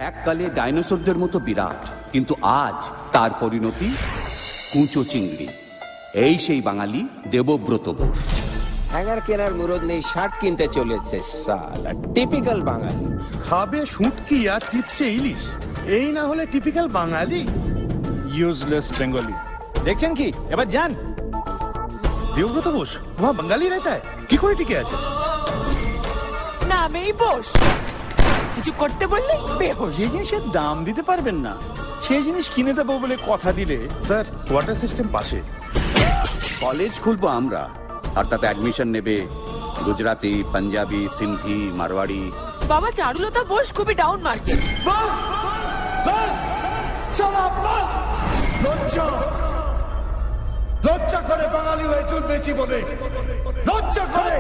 এককালে ডাইনোসরদের মতো বিরাট, কিন্তু আজ তার পরিণতি কুঁচো চিংড়ি। এই সেই বাঙালি দেবব্রত বোস। হ্যাঙ্গার কেনার মুরদ নেই, শার্ট কিনতে চলেছে সালা টিপিক্যাল বাঙালি। খাবে শুটকি আর টিপছে ইলিশ, এই না হলে টিপিক্যাল বাঙালি। Useless Bengali. দেখছেন কি, এবার যান। দেবব্রত বোস ওয়া বাঙালি रहता है, কি করে টিকে আছে? নামেই বোস, কিছু করতে বললে বেহোশ। যে জিনিসের দাম দিতে পারবেন না সেই জিনিস কিনে দেবো বলে কথা দিলে। স্যার কোয়ার্টার সিস্টেম পাশে। কলেজ খুলবো আমরা, আর তাতে অ্যাডমিশন নেবে গুজরাটি, পাঞ্জাবি, সিন্ধি, মারওয়াড়ি। বাবা চারুলতা বোস খুবই ডাউন মার্কেট। লজ্জা করে বাঙালি হয়ে জন্মেছি বলে, লজ্জা করে।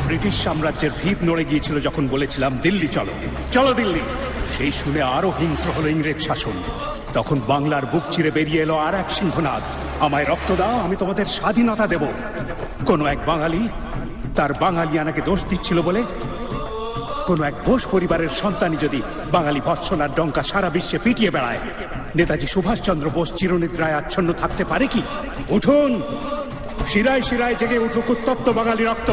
ব্রিটিশ সাম্রাজ্যের ভিত নড়ে গিয়েছিল যখন বলেছিলাম দিল্লি চলো, চলো দিল্লি। সেই শুনে আরো হিংস্র হলো ইংরেজ শাসন। তখন বাংলার বুক চিরে বেরিয়ে এলো আর এক সিংহনাদ, আমায় রক্ত দাও, আমি তোমাদের স্বাধীনতা দেব। কোনো এক বাঙালি তার বাঙালিয়ানাকে দোষ দিচ্ছিল বলে, কোনো এক বোস পরিবারের সন্তানই যদি বাঙালি ভৎসনার ডঙ্কা সারা বিশ্বে পিটিয়ে বেড়ায়, নেতাজি সুভাষচন্দ্র বোস চিরনিদ্রায় আচ্ছন্ন থাকতে পারে কি? উঠুন, শিরায় শিরায় জেগে উঠুক উত্তপ্ত বাঙালি রক্ত।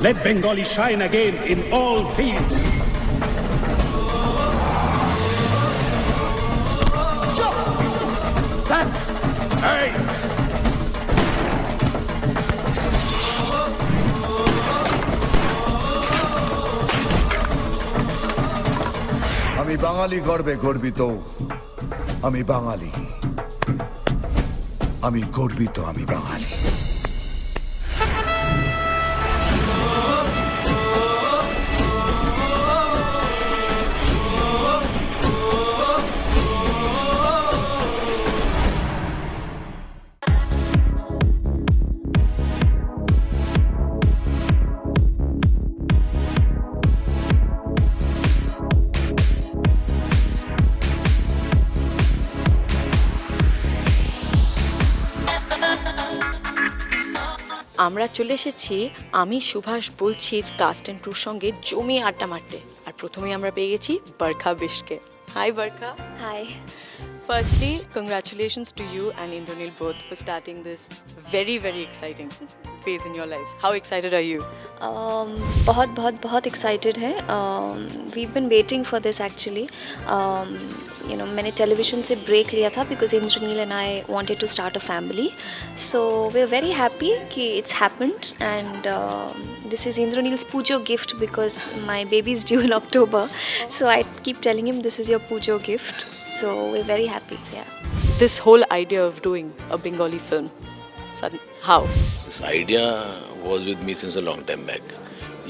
Let Bengali shine again in all fields. Hey! আমি বাঙালি গর্বে গর্বিত, আমি বাঙালি, আমি গর্বিত, আমি বাঙালি। আমরা চলে এসেছি আমি সুভাষ বলছির কাস্ট অ্যান্ড ক্রুর সঙ্গে জমি আড্ডা মারতে। আর প্রথমেই আমরা পেয়ে গেছি বরখা বিশকে। Hi Barkha. Hi. Firstly, congratulations to you and Indranil both for starting this very, very exciting phase in your lives. How excited are you? बहुत बहुत बहुत excited हैं. We've been waiting for this actually. You know, मैंने television से break लिया था because Indranil and I wanted to start a family. So we're very happy कि it's happened and this is Indranil's Pujo gift because my baby is due in October. So I keep telling him this is your Pujo gift. So we're very happy, yeah. This whole idea of doing a Bengali film, how? This idea was with me since a long time back.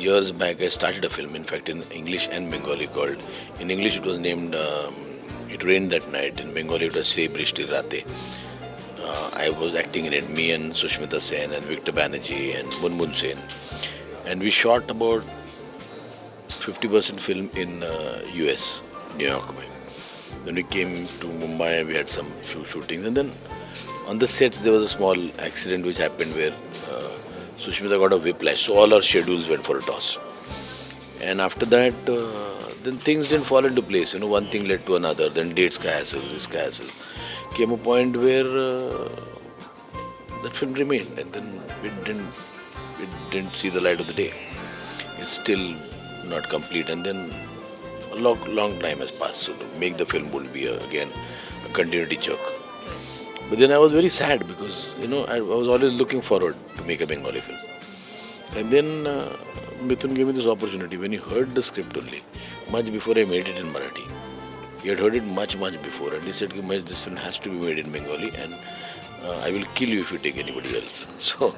Years back, I started a film, in fact, in English and Bengali called. In English, it was named It Rained That Night. In Bengali, it was Se Brishti Rate. I was acting in it, me and Sushmita Sen and Victor Banerjee and Munmun Sen. And we shot about 50% film in US, New York. Then we came to Mumbai, we had some few shootings, and then on the sets there was a small accident which happened where Sushmita got a whiplash, so all our schedules went for a toss. And after that, then things didn't fall into place. You know, one thing led to another. Then dates ka hassle, this ka hassle. Came a point where that film remained, and then it didn't see the light of the day. It's still not complete, and then a long time has passed. So to make the film would be again a continuity jerk. But then I was very sad because, you know, I was always looking forward to make a Bengali film. And then Mithun gave me this opportunity when he heard the script only, much before I made it in Marathi. He had heard it much before, and he said, this film has to be made in Bengali and I will kill you if you take anybody else. So,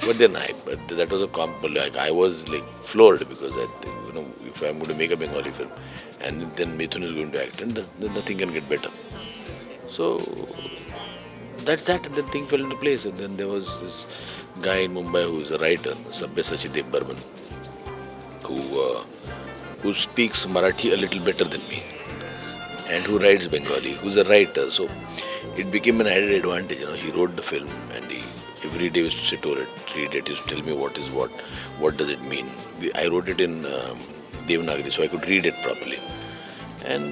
but then that was a compliment. Like, I was like floored because I think, you know, if I'm going to make a Bengali film and then Mithun is going to act, and then nothing can get better. So that's that, and then thing fell into place. And then there was this guy in Mumbai who is a writer, Sabya Sachidev Burman, who speaks Marathi a little better than me. and who writes Bengali, who's a writer. So it became an added advantage. You know, he wrote the film, and he every day used to sit over it, read it, used to tell me what is what does it mean. I wrote it in Devanagari, so I could read it properly. And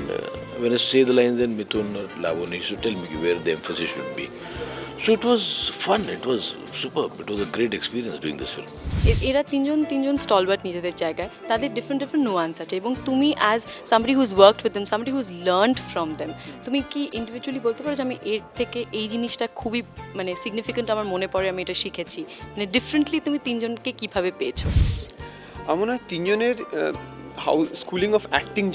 when I say the lines, then Mithun or Lavanya used to tell me where the emphasis should be. So it was fun, it was superb, it was a great experience doing this film. এরা তিনজন স্টলবার্ট নিজেদের জায়গায়, তাদের different নোয়ান্স আছে, এবং তুমি as somebody who's worked with them, somebody who's learned from them, তুমি কি ইন্ডিভিজুয়ালি বলতে পারো যে আমি এর থেকে এই জিনিসটা খুবই মানে সিগনিফিকেন্ট আমার মনে পড়ে, আমি এটা শিখেছি, মানে ডিফারেন্টলি তুমি তিনজনকে কিভাবে পেয়েছো? আমার মনে হয় তিনজনের হাউ স্কুলিং অফ অ্যাক্টিং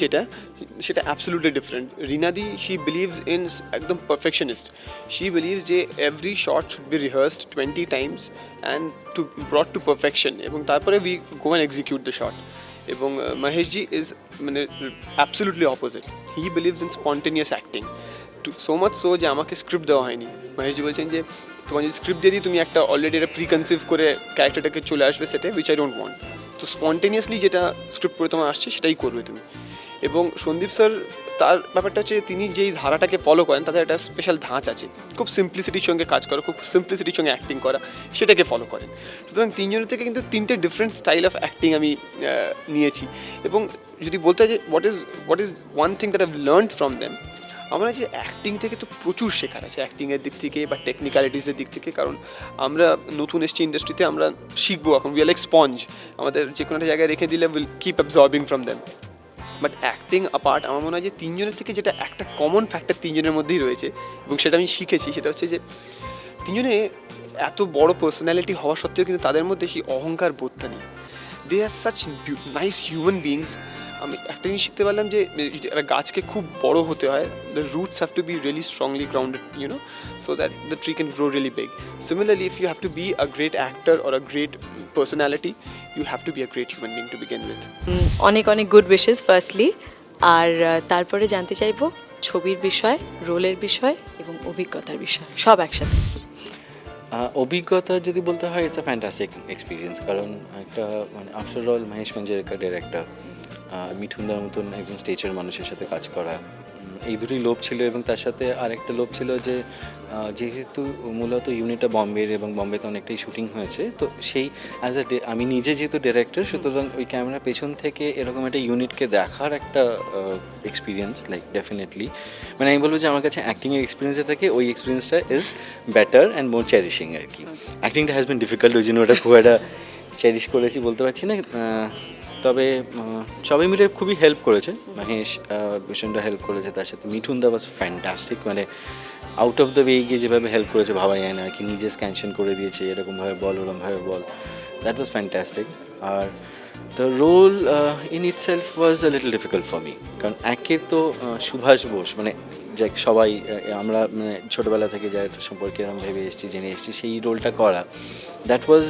সেটা অ্যাবসলিউটলি ডিফারেন্ট। রিনাদি শি বিলিভস ইন একদম পারফেকশনিস্ট। শি বিলিভস যে every shot should be rehearsed 20 times and to brought to perfection, এবং তারপরে we go and execute the shot. এবং মহেশজি ইজ মানে absolutely opposite. He believes in spontaneous acting, to so much so যে আমাকে script দেওয়া হয়নি। মহেশজি বলছেন যে তোমার যদি স্ক্রিপ্ট দিয়ে দিই, তুমি একটা অলরেডি একটা প্রিকনসিভ করে ক্যারেক্টারটাকে চলে আসবে সেটে, উইচ আই ডোন্ট ওয়ান্ট। তো স্পন্টেনিয়াসলি যেটা স্ক্রিপ্ট পড়ে তোমার আসছে সেটাই করবে তুমি। এবং সন্দীপ স্যার, তার ব্যাপারটা হচ্ছে তিনি যেই ধারাটাকে ফলো করেন তাদের একটা স্পেশাল ধাঁচ আছে, খুব সিম্পলিসিটির সঙ্গে কাজ করা, খুব সিম্পলিসিটির সঙ্গে অ্যাক্টিং করা, সেটাকে ফলো করেন। সুতরাং তিনজনের থেকে কিন্তু তিনটে ডিফারেন্ট স্টাইল অফ অ্যাক্টিং আমি নিয়েছি। এবং যদি বলতে হয় যে what is one thing that I've learned from them, আমরা যে অ্যাক্টিং থেকে তো প্রচুর শেখার আছে, অ্যাক্টিংয়ের দিক থেকে বা টেকনিক্যালিটিসের দিক থেকে। কারণ আমরা নতুন এসছি ইন্ডাস্ট্রিতে, আমরা শিখবো এখন, উই আর লাইক স্পঞ্জ, আমাদের যে কোনো একটা জায়গায় রেখে দিলে will keep absorbing from them. But acting apart আমার মনে হয় যে তিনজনের থেকে যেটা একটা কমন ফ্যাক্টর তিনজনের মধ্যেই রয়েছে, এবং সেটা আমি শিখেছি, সেটা হচ্ছে যে তিনজনে এত বড় পার্সোনালিটি হওয়া সত্ত্বেও কিন্তু তাদের মধ্যে সেই অহংকার বোধটা নেই। দে are such nice human beings. আমি একটা জিনিস শিখতে পারলাম যে একটা গাছকে খুব বড় হতে হয়, the roots have to be really strongly grounded, you know, so that the tree can grow really big. Similarly, if you have to be a great actor or a great personality, you have to be a great human being to begin with. অনেক অনেক good wishes firstly. আর তারপরে জানতে চাইবো ছবির বিষয়, রোলের বিষয় এবং অভিজ্ঞতার বিষয়, সব একসাথে। অভিজ্ঞতা যদি বলতে হয়, ইটস আ ফ্যান্টাস্টিক এক্সপিরিয়েন্স। কারণ একটা মানে আফটার অল মহেশ মঞ্জরেকরের একটা মিঠুনদার মতন একজন স্টেজের মানুষের সাথে কাজ করা, এই দুটোই লোভ ছিল। এবং তার সাথে আরেকটা লোভ ছিল যে যেহেতু মূলত ইউনিটটা বম্বের এবং বম্বেতে অনেকটাই শুটিং হয়েছে, তো সেই অ্যাজ আমি নিজে যেহেতু ডিরেক্টর, সুতরাং ওই ক্যামেরা পেছন থেকে এরকম একটা ইউনিটকে দেখার একটা এক্সপিরিয়েন্স, লাইক ডেফিনেটলি মানে আমি বলবো যে আমার কাছে অ্যাক্টিংয়ের এক্সপিরিয়েন্সের থেকে ওই এক্সপিরিয়েন্সটা ইজ বেটার অ্যান্ড মোর চেরিশিং আর কি। অ্যাক্টিংটা হ্যাজ বিন ডিফিকাল্ট, ওই জন্য ওটা খুব একটা চেরিশ করেছি বলতে পারছি না। তবে সবাই মিলে খুবই হেল্প করেছে, মহেশ ভীষণটা হেল্প করেছে, তার সাথে মিঠুনদা ওয়াজ ফ্যান্টাস্টিক, মানে আউট অফ দ্য ওয়ে গিয়ে যেভাবে হেল্প করেছে ভাবা যায় না আর কি, নিজে স্ক্যানশন করে দিয়েছে, এরকমভাবে বল ওরকমভাবে বল, দ্যাট ওয়াজ ফ্যান্টাস্টিক। আর the role in itself was a little difficult for me, কারণ একে তো সুভাষ বোস, মানে যে সবাই আমরা মানে ছোটোবেলা থেকে যার সম্পর্কে এরকম ভেবে এসেছি, জেনে এসেছি, সেই রোলটা করা that was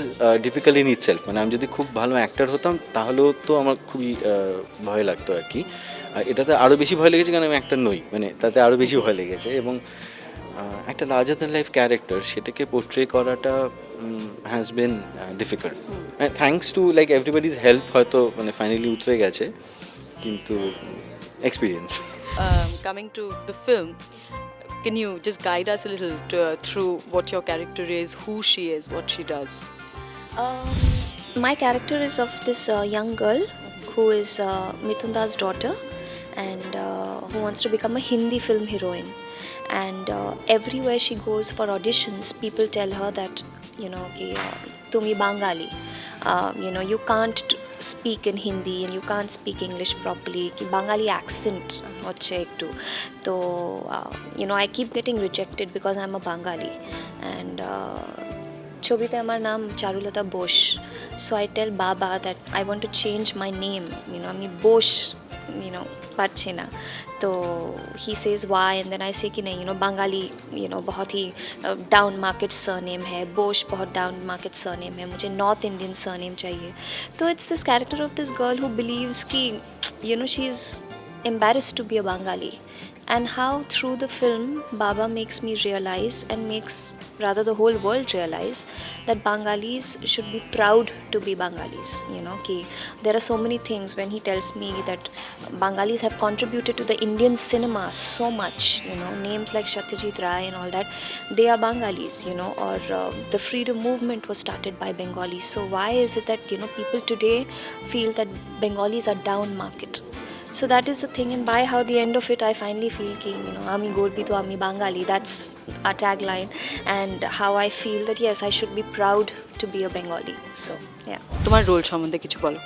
difficult in it self. মানে আমি যদি খুব ভালো অ্যাক্টর হতাম তাহলেও তো আমার খুবই ভয় লাগতো আর কি। এটাতে আরও বেশি ভয় লেগেছে কারণ আমি অ্যাক্টর নই, মানে তাতে আরও বেশি ভয় লেগেছে। এবং একটা লার্জার দ্যান লাইফ ক্যারেক্টার, সেটাকে পোর্ট্রে করাটা has been difficult. Thanks to like everybody's help হয়তো মানে ফাইনালি উতরে গেছে, কিন্তু experience. Coming to the film, can you just guide us a little through what your character is, who she is, what she does? My character is of this young girl who is Mithunda's daughter, and who wants to become a Hindi film heroine. And everywhere she goes for auditions, people tell her that, you know, ki tumi Bengali, you know, you can't speak in Hindi and you can't speak English properly, ki Bengali accent hocche ekটু, তো you know, I keep getting rejected because I'm a Bengali. And ছবিতে আমার নাম Charulata Bose, so I tell Baba that I want to change my name, you know, আমি Bose, you know, পারছি না। तो he says why, and then I say कि नहीं, you know, Bengali, you know, बहुत ही डाउन मार्केट सरनेम है, बोश बहुत डाउन मार्केट सरनेम है, मुझे नॉर्थ इंडियन सरनेम चाहिए। तो it's this character of this girl who believes कि, you know, she is embarrassed to be a Bengali, and how through the film Baba makes me realize, and makes rather the whole world realize, that Bengalis should be proud to be Bengalis. You know, ki there are so many things when he tells me that Bengalis have contributed to the Indian cinema so much. You know, names like Satyajit Ray and all that, they are Bengalis. You know, or the freedom movement was started by Bengalis. So why is it that, you know, people today feel that Bengalis are down market? So that is the thing, and by how the end of it I finally feel ki, you know, Ami Gorbi to Ami Bengali, that's our tagline, and how I feel that yes, I should be proud to be a Bengali. So yeah. তোমার role সম্বন্ধে কিছু বলো।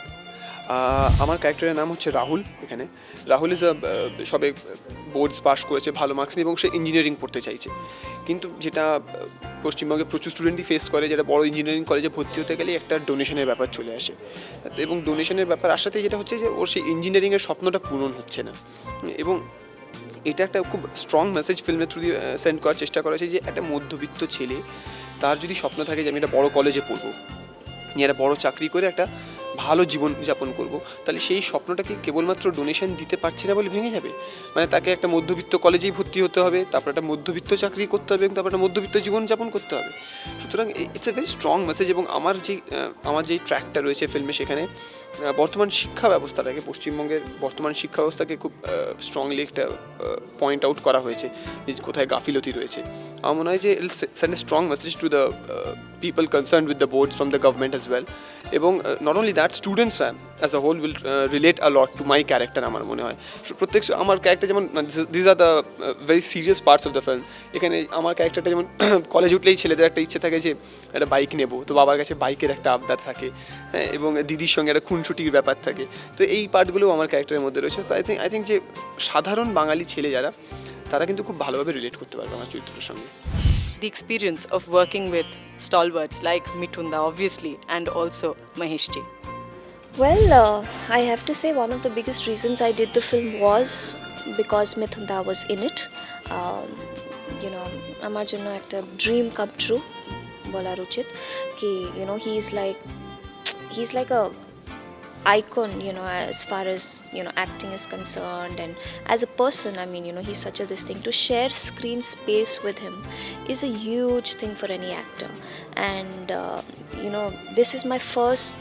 আমার ক্যারেক্টারের নাম হচ্ছে রাহুল। এখানে Rahul is সবে বোর্ডস পাস করেছে ভালো মার্কস নিয়ে, এবং সে ইঞ্জিনিয়ারিং পড়তে চাইছে। কিন্তু যেটা পশ্চিমবঙ্গে প্রচুর স্টুডেন্টই ফেস করে, যেটা বড় ইঞ্জিনিয়ারিং কলেজে ভর্তি হতে গেলে একটা ডোনেশনের ব্যাপার চলে আসে, এবং ডোনেশনের ব্যাপার আসাতে যেটা হচ্ছে যে ওর সেই ইঞ্জিনিয়ারিংয়ের স্বপ্নটা পূরণ হচ্ছে না। এবং এটা একটা খুব স্ট্রং মেসেজ ফিল্মের থ্রু দিয়ে সেন্ড করার চেষ্টা করা হয়েছে যে একটা মধ্যবিত্ত ছেলে, তার যদি স্বপ্ন থাকে যে আমি একটা বড় কলেজে পড়বো, নিয়ে একটা বড় চাকরি করে একটা ভালো জীবনযাপন করব, তাহলে সেই স্বপ্নটাকে কেবলমাত্র ডোনেশন দিতে পারছি না বলে ভেঙে যাবে। মানে তাকে একটা মধ্যবিত্ত কলেজেই ভর্তি হতে হবে, তারপর একটা মধ্যবিত্ত চাকরি করতে হবে, এবং তারপর একটা মধ্যবিত্ত জীবনযাপন করতে হবে। সুতরাং it's a very strong message. এবং আমার যেই ট্র্যাকটা রয়েছে ফিল্মে, সেখানে বর্তমান শিক্ষা ব্যবস্থাটাকে, পশ্চিমবঙ্গের বর্তমান শিক্ষা ব্যবস্থাকে খুব স্ট্রংলি একটা পয়েন্ট আউট করা হয়েছে যে কোথায় গাফিলতি রয়েছে। আমার মনে হয় যে it's send a strong message to the people concern with the boards from the government as well. এবং নট অনলি দ্যাট, স্টুডেন্টসরা as a whole will relate a lot to my character. আমার মনে হয় প্রত্যেক আমার ক্যারেক্টার যেমন, this are the very serious parts of the film. এখানে আমার ক্যারেক্টারটা যেমন কলেজ উঠলেই ছেলেদের একটা ইচ্ছে থাকে যে একটা বাইক নেবো, তো বাবার কাছে বাইকের একটা আবদার থাকে, হ্যাঁ, এবং দিদির সঙ্গে একটা খুনসুটির ব্যাপার থাকে। তো এই পার্টগুলোও আমার ক্যারেক্টারের মধ্যে রয়েছে। তো আই থিঙ্ক যে সাধারণ বাঙালি ছেলে যারা, তারা কিন্তু খুব ভালোভাবে রিলেট করতে পারবে আমার চরিত্রের সঙ্গে। The experience of working with stalwarts like Mithunda, obviously, and also Mahesh ji. Well, I have to say one of the biggest reasons I did the film was because Mithunda was in it. You know, আমার জন্য একটা dream come true বলার উচিত কি, you know, he's like a icon, you know, as far as, you know, acting is concerned, and as a person, I mean, you know, he's such a this thing. To share screen space with him is a huge thing for any actor, and you know, this is my first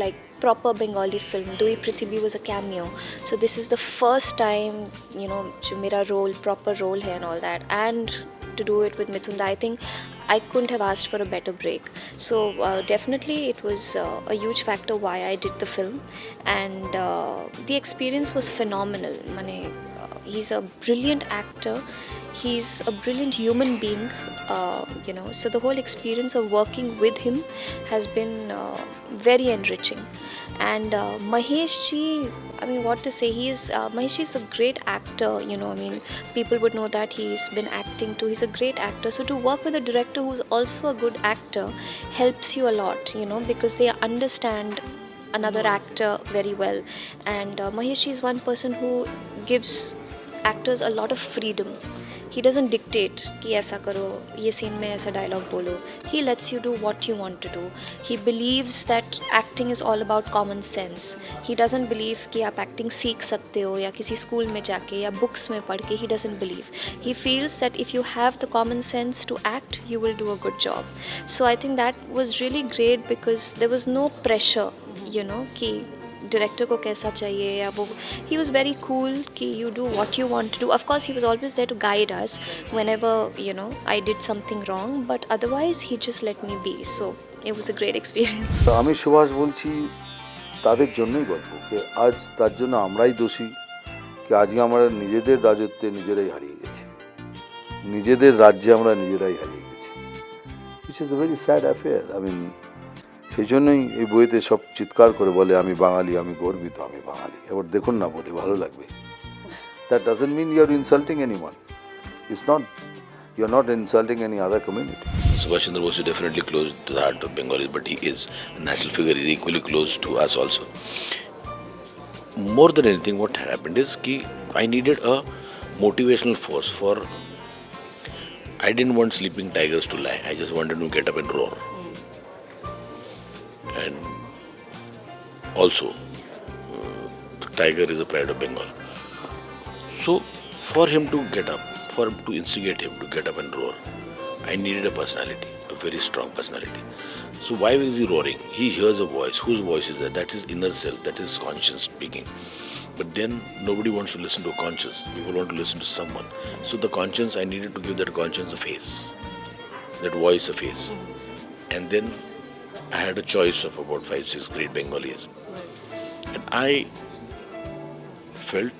like proper Bengali film. Dui Prithvi was a cameo, so this is the first time, you know, jo mera role, proper role hai and all that, and to do it with Mithunda, I think I couldn't have asked for a better break. So definitely it was a huge factor why I did the film, and the experience was phenomenal. He's a brilliant actor, he's a brilliant human being, you know, so the whole experience of working with him has been very enriching. And Mahesh ji, I mean, what to say, Mahesh is a great actor, you know, I mean, people would know that he's been acting too, he's a great actor. So to work with a director who's also a good actor helps you a lot, you know, because they understand another actor very well. And Mahesh is one person who gives actors a lot of freedom. He doesn't dictate कि ऐसा करो, ये scene में ऐसा dialogue बोलो. He lets you do what you want to do. He believes that acting is all about common sense. He doesn't believe कि आप acting सीख सकते हो या किसी school में जाके या books में पढ़ के. He doesn't believe. He feels that if you have the common sense to act, you will do a good job. So I think that was really great because there was no pressure, you know, कि director को कैसा चाहिए या वो. He was very cool कि you do what you want to do. Of course he was always there to guide us whenever, you know, I did something wrong, but otherwise he just let me be. So it was a great experience. আমি সুভাষ বলছি তাদের জন্যই গল্প, যে আজ তার জন্য আমরাই দোষী, কি আজকে আমরা নিজেদের রাজত্বে নিজেরাই হারিয়ে গেছি, নিজেদের রাজ্যে আমরা নিজেরাই হারিয়ে গেছি, which is a very sad affair. I mean, সেই জন্যই এই বইতে সব চিৎকার করে বলে আমি বাঙালি, আমি গর্বিত, আমি বাঙালি। এবার দেখুন না, বলে ভালো লাগবে। That doesn't mean you are insulting anyone. It's not, you are not insulting any other community. Subhash Chandra Bose is definitely close to the heart of Bengalis, but he is a national figure. He is equally close to us also. More than anything, what happened is that I needed a motivational force for. I didn't want sleeping tigers to lie. I just wanted to get up and roar. And also, the tiger is a pride of Bengal. So for him to get up, to instigate him to get up and roar, I needed a personality, a very strong personality. So why is he roaring? He hears a voice. Whose voice is that? That's his inner self. That is conscience speaking. But then nobody wants to listen to a conscience. People want to listen to someone. So the conscience, I needed to give that conscience a face. That voice a face. And then I had a choice of about 5-6 great Bengalis. And I felt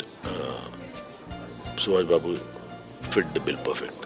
Subhash Babu fit the bill perfect.